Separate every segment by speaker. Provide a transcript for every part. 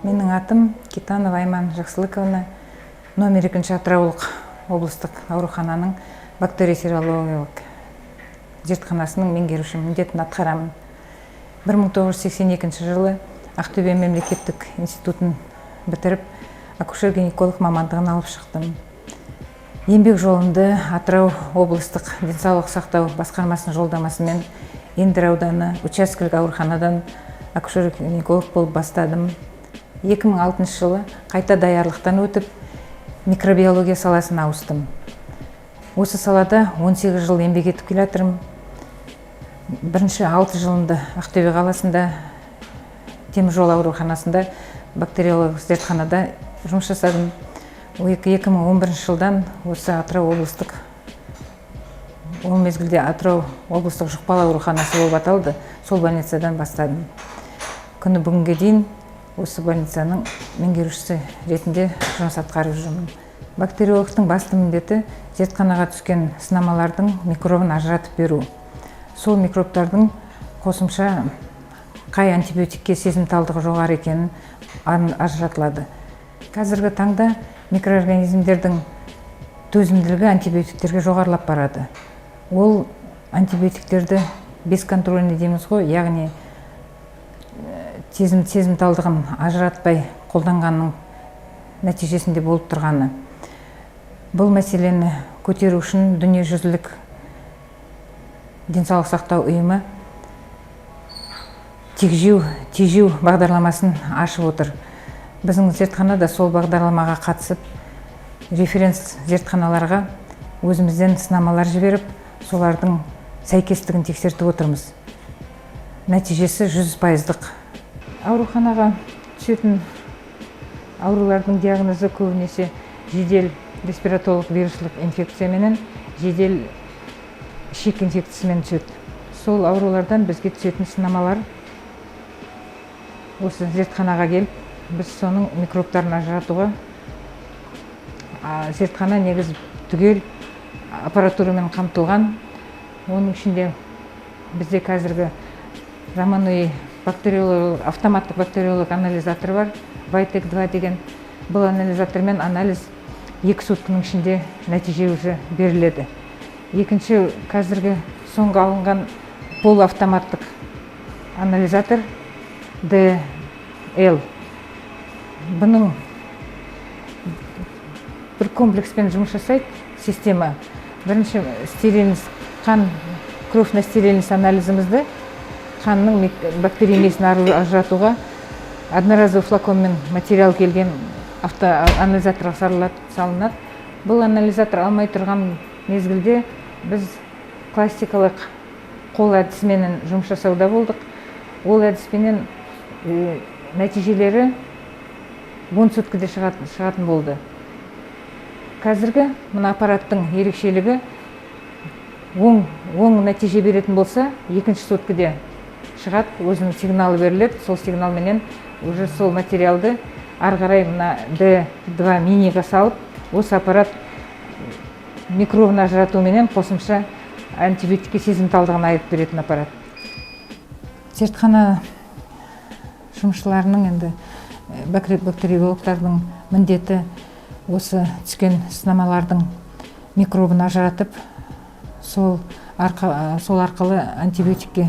Speaker 1: Менің атым Китанова Айман Жақсылыковна, номер 2 Атыраулық облыстық аурухананың бактериосерологиялық зертханасының меңгеруші міндетін атқарамын. 1982 жылы Ақтөбе мемлекеттік институтын бітіріп, акушер-гинеколог мамандығын алып шықтым. Еңбек жолымды Атырау облыстық денсаулық сақтау басқармасының жолдамасымен Индер ауданы учаскелік ауруханадан акушер-гинеколог болып бастадым. 2006 жылы қайта даярлықтан өтіп, микробиология саласына ауыстым. Осы салада 18 жыл еңбек етіп келе жатырмын. Бірінші 6 жылымды Ақтөбе қаласында теміржол ауруханасында бактериологиялық зертханада жұмыс жасадым. 2011 жылдан осы Атырау облыстық, ол мезгілде Атырау облыстық жұқпалы ауруханасы болып аталды, сол больницадан бастадым. Күні бүгінге дейін осы больницаның меңгерушісі ретінде жұмыс атқарып жүрмін. Бактериологтың басты міндеті зертханаға түскен сынамалардың микробын ажыратып беру. Сол микробтардың қосымша қай антибиотикке сезімталдығы жоғары екенін ажыратылады. Қазіргі таңда микроорганизмдердің төзімділігі антибиотиктерге жоғарылап барады. Ол антибиотиктерді бесконтрольный дейміз ғой, яғни сезімталдығын ажыратпай қолданғанның нәтижесінде болып тұрғаны. Бұл мәселені көтеру үшін дүниежүзілік денсаулық сақтау ұйымы тежеу бағдарламасын ашып отыр. Біздің зертханада сол бағдарламаға қатысып, референс зертханаларға өзімізден сынамалар жіберіп, солардың сәйкестігін тексертіп отырмыз. Нәтижесі 100%. Ауруханаға түсетін аурулардың диагнозы көбінесе жедел респираторлық вирустық инфекцияменен жедел ішек инфекциясымен түседі. Сол аурулардан бізге түсетін сынамалар осы зертханаға келіп, біз соның микробтарын ажыратуға зертхана негіз түгел аппаратурамен қамтылған. Оның ішінде бізде қазіргі заманауи автоматтық бактериологиялық анализатор бар, Вайтек 2 деген. Бұл анализатормен анализ 2 суткінің ішінде нәтиже уже беріледі. Екінші, қазіргі соңғы алынған полуавтоматтық анализатор DL. Бұның бір комплекспен жұмыс жасайды система. Бірінші стерильность, қан кровь стерильность анализімізді қанның бактериемесін ажыратуға одноразовый флаконмен материал келген анализаторға салынады. Бұл анализатор алмай тұрған мезгілде біз классикалық қол әдісімен жұмыс жасауда болдық. Ол әдіспенен нәтижелері 10 суткіде шығатын болды. Қазіргі мұна аппараттың ерекшелігі оң нәтиже беретін болса, 2 суткіде шығады, өзінің сигналы беріледі. Сол сигналменен уже сол материалды арғарай мұна D2 миниға салып, осы аппарат микробын ажыратуменен қосымша антибиотикке сезімталдығын айырып беретін аппарат. Зертхана жұмысшыларының енді бактериологтардың міндеті осы түскен сынамалардың микробын ажыратып, сол арқылы антибиотикке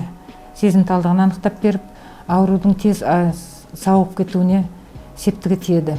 Speaker 1: сезімталдығын анықтап беріп, аурудың тез сауығып кетуіне септігі тиеді.